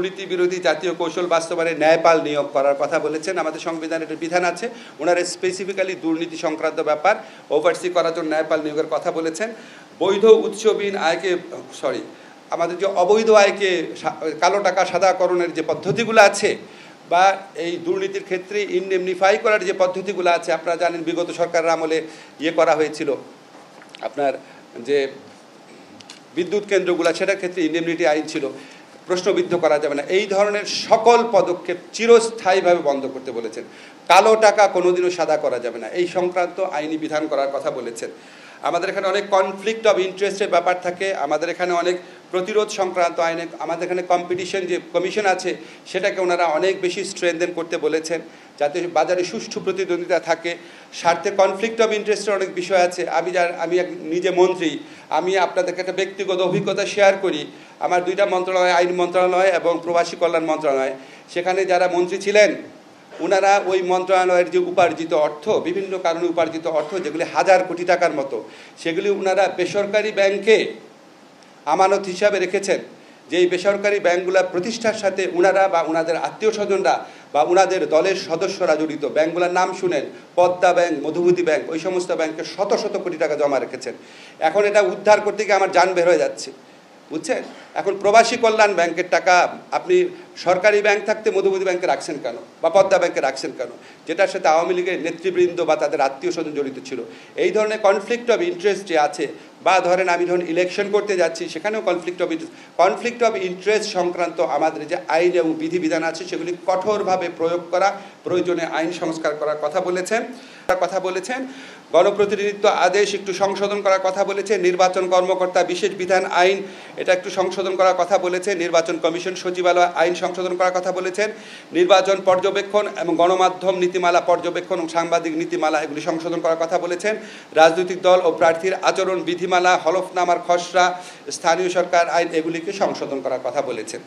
দুর্নীতি বিরোধী জাতীয় কৌশল বাস্তবায়নে ন্যায়পাল নিয়োগ করার কথা বলেছেন। আমাদের সংবিধানে একটা বিধান আছে, ওনারা স্পেসিফিক্যালি দুর্নীতি সংক্রান্ত ব্যাপার ওভারসি করার জন্য ন্যায়পাল নিয়োগের কথা বলেছেন। বৈধ উৎসবিহীন আয়কে আমাদের যে অবৈধ আয়কে কালো টাকা সাদাকরণের যে পদ্ধতিগুলো আছে বা এই দুর্নীতির ক্ষেত্রে ইনডেমনিফাই করার যে পদ্ধতিগুলো আছে, আপনারা জানেন বিগত সরকারের আমলে করা হয়েছিল আপনার যে বিদ্যুৎ কেন্দ্রগুলো, সেটার ক্ষেত্রে ইনডেমনিটি আইন ছিল, প্রশ্নবিদ্ধ করা যাবে না। এই ধরনের সকল পদক্ষেপ চিরস্থায়ীভাবে বন্ধ করতে বলেছেন। কালো টাকা কোনোদিনও সাদা করা যাবে না, এই সংক্রান্ত আইনি বিধান করার কথা বলেছেন। আমাদের এখানে অনেক কনফ্লিক্ট অফ ইন্টারেস্টের ব্যাপার থাকে, আমাদের এখানে অনেক প্রতিরোধ সংক্রান্ত আইনে আমাদের এখানে কম্পিটিশন যে কমিশন আছে সেটাকে ওনারা অনেক বেশি স্ট্রেনথেন করতে বলেছেন, যাতে বাজারে সুষ্ঠু প্রতিদ্বন্দ্বিতা থাকে। স্বার্থে কনফ্লিক্ট অফ ইন্টারেস্টের অনেক বিষয় আছে। আমি নিজে মন্ত্রী, আমি আপনাদেরকে একটা ব্যক্তিগত অভিজ্ঞতা শেয়ার করি। আমার 2টা মন্ত্রণালয়, আইন মন্ত্রণালয় এবং প্রবাসী কল্যাণ মন্ত্রণালয়, সেখানে যারা মন্ত্রী ছিলেন ওনারা ওই মন্ত্রণালয়ের যে উপার্জিত অর্থ, বিভিন্ন কারণে উপার্জিত অর্থ যেগুলি 1000 কোটি টাকার মতো, সেগুলি ওনারা বেসরকারি ব্যাংকে আমানত হিসাবে রেখেছেন। যেই বেসরকারি ব্যাংকগুলা প্রতিষ্ঠার সাথে ওনারা বা ওনাদের আত্মীয় স্বজনরা বা ওনাদের দলের সদস্যরা জড়িত, ব্যাংকগুলোর নাম শুনেন, পদ্মা ব্যাংক, মধুমতি ব্যাংক, ওই সমস্ত ব্যাংকে শত শত কোটি টাকা জমা রেখেছেন। এখন এটা উদ্ধার করতে গিয়ে আমার জান বের হয়ে যাচ্ছে, বুঝছেন? এখন প্রবাসী কল্যাণ ব্যাংকের টাকা আপনি সরকারি ব্যাংক থাকতে মধুমতি ব্যাংকে রাখছেন কেন, বা পদ্মা ব্যাংকে রাখছেন কেন, যেটার সাথে আওয়ামী লীগের নেতৃবৃন্দ বা তাদের আত্মীয় স্বজন জড়িত ছিল? এই ধরনের কনফ্লিক্ট অফ ইন্টারেস্ট যে আছে, বা ধরেন আমি যখন ইলেকশন করতে যাচ্ছি সেখানেও কনফ্লিক্ট অফ ইন্টারেস্ট সংক্রান্ত আমাদের যে আইন এবং বিধিবিধান আছে সেগুলি কঠোরভাবে প্রয়োগ করা, প্রয়োজনে আইন সংস্কার করার কথা বলেছেন। গণপ্রতিনিধিত্ব আদেশ একটু সংশোধন করার কথা বলেছে। নির্বাচন কর্মকর্তা বিশেষ বিধান আইন এটা একটু সংশোধন করার কথা বলেছে। নির্বাচন কমিশন সচিবালয় আইন সংশোধন করার কথা বলেছেন। নির্বাচন পর্যবেক্ষণ এবং গণমাধ্যম নীতিমালা পর্যবেক্ষণ এবং সাংবাদিক নীতিমালা এগুলি সংশোধন করার কথা বলেছেন। রাজনৈতিক দল ও প্রার্থীর আচরণ বিধিমালা, হলফনামার খসড়া, স্থানীয় সরকার আইন এগুলিকে সংশোধন করার কথা বলেছেন।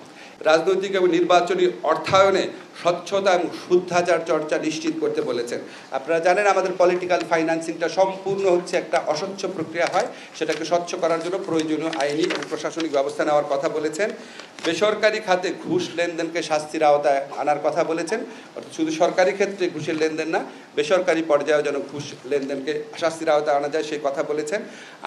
রাজনৈতিক এবং নির্বাচনী অর্থায়নে স্বচ্ছতা এবং শুদ্ধাচার চর্চা নিশ্চিত করতে বলেছেন। আপনারা জানেন আমাদের পলিটিক্যাল ফাইন্যান্সিংটা সম্পূর্ণ হচ্ছে একটা অস্বচ্ছ প্রক্রিয়া হয়, সেটাকে স্বচ্ছ করার জন্য প্রয়োজনীয় আইনি এবং প্রশাসনিক ব্যবস্থা নেওয়ার কথা বলেছেন। বেসরকারি খাতে ঘুষ লেনদেনকে শাস্তির আওতায় আনার কথা বলেছেন। শুধু সরকারি ক্ষেত্রে ঘুষের লেনদেন না, বেসরকারি পর্যায়েও যেন ঘুষ লেনদেনকে শাস্তির আওতায় আনা যায় সেই কথা বলেছেন।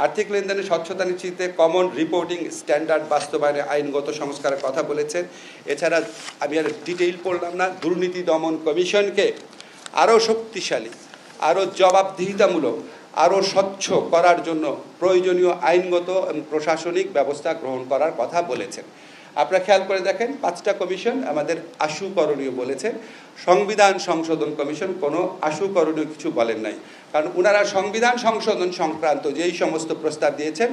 আর্থিক লেনদেনের স্বচ্ছতা নিশ্চিতে কমন রিপোর্টিং স্ট্যান্ডার্ড বাস্তবায়নে আইনগত সংস্কারের কথা বলেছেন। এছাড়া আমি আর ডিটেইল পড়লাম না, দুর্নীতি দমন কমিশনকে আরও শক্তিশালী, আরও জবাবদিহিতামূলক, আরও স্বচ্ছ করার জন্য প্রয়োজনীয় আইনগত এবং প্রশাসনিক ব্যবস্থা গ্রহণ করার কথা বলেছেন। আপনারা খেয়াল করে দেখেন 5টা কমিশন আমাদের আশুকরণীয় বলেছেন। সংবিধান সংশোধন কমিশন কোনো আশুকরণীয় কিছু বলেন নাই, কারণ ওনারা সংবিধান সংশোধন সংক্রান্ত যেই সমস্ত প্রস্তাব দিয়েছেন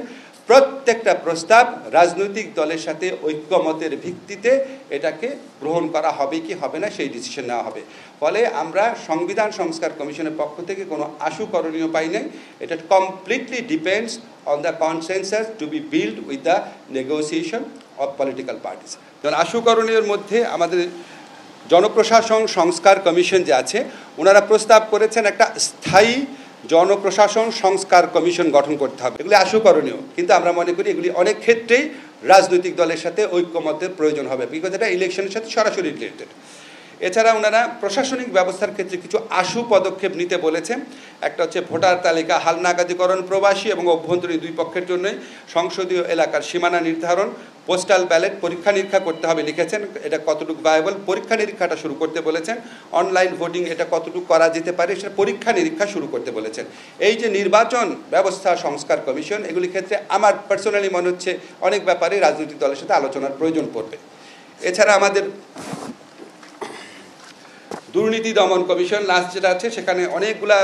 প্রত্যেকটা প্রস্তাব রাজনৈতিক দলের সাথে ঐক্যমতের ভিত্তিতে এটাকে গ্রহণ করা হবে কি হবে না সেই ডিসিশন নেওয়া হবে। ফলে আমরা সংবিধান সংস্কার কমিশনের পক্ষ থেকে কোনো আশুকরণীয় পাই নাই। এটা completely depends on the consensus to be build with the negotiation of political parties. যেমন আশুকরণীয়র মধ্যে আমাদের জনপ্রশাসন সংস্কার কমিশন যে আছে, ওনারা প্রস্তাব করেছেন একটা স্থায়ী জনপ্রশাসন সংস্কার কমিশন গঠন করতে হবে। এগুলি আশুকরণীয়, কিন্তু আমরা মনে করি এগুলি অনেক ক্ষেত্রেই রাজনৈতিক দলের সাথে ঐক্যমতের প্রয়োজন হবে, বিকজ এটা ইলেকশনের সাথে সরাসরি রিলেটেড। এছাড়া ওনারা প্রশাসনিক ব্যবস্থার ক্ষেত্রে কিছু আশু পদক্ষেপ নিতে বলেছেন। একটা হচ্ছে ভোটার তালিকা হালনাগাদীকরণ, প্রবাসী এবং অভ্যন্তরীণ দুই পক্ষের জন্যই সংসদীয় এলাকার সীমানা নির্ধারণ, পোস্টাল ব্যালট পরীক্ষা নিরীক্ষা করতে হবে লিখেছেন। এটা কতটুকু ভায়াবল, পরীক্ষা নিরীক্ষাটা শুরু করতে বলেছেন। অনলাইন ভোটিং এটা কতটুকু করা যেতে পারে সেটা পরীক্ষা নিরীক্ষা শুরু করতে বলেছেন। এই যে নির্বাচন ব্যবস্থা সংস্কার কমিশন, এগুলির ক্ষেত্রে আমার পার্সোনালি মনে হচ্ছে অনেক ব্যাপারে রাজনৈতিক দলের সাথে আলোচনার প্রয়োজন পড়বে। এছাড়া আমাদের দুর্নীতি দমন কমিশন লাস্ট যেটা আছে সেখানে অনেকগুলা